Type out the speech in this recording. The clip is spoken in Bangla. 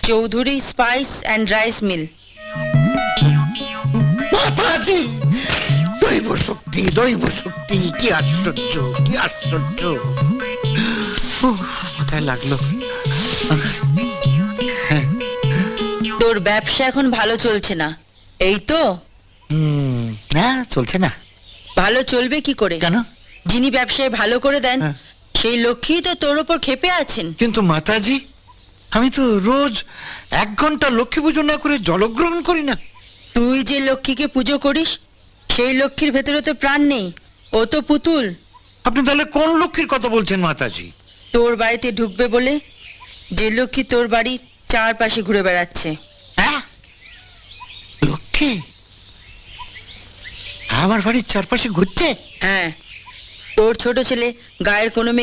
Chowdhury spice and rice meal. মাতাজি, দৈব শক্তি, দৈব শক্তি, কি আশ্চর্য, কি আশ্চর্য। কোথায় লাগলো? তোর ব্যবসা এখন ভালো চলছে না, এই তো? না, চলছে না। ভালো চলবে কি করে? কেন? যিনি ব্যবসায় ভালো করে দেন হ্যাঁ। সেই লক্ষ্মী তো তোর ওপর ক্ষেপে আছেন। কিন্তু মাতাজি, আমি তো রোজ 1 ঘন্টা লক্ষ্মী পুজো না করে জলগ্রহণ করি না। তুই যে লক্ষ্মীকে পুজো করিস সেই লক্ষ্মীর ভেতরে তো প্রাণ নেই, ও তো পুতুল। আপনি তাহলে কোন লক্ষ্মীর কথা বলছেন মাতাজি? তোর বাড়িতে ঢুকবে বলে যে লক্ষ্মী তোর বাড়ির চারপাশে ঘুরে বেড়াচ্ছে। হ্যাঁ, লক্ষ্মী আমার বাড়ির চারপাশে ঘুরছে? হ্যাঁ, তোর ছোট ছেলে গায়ের কোনো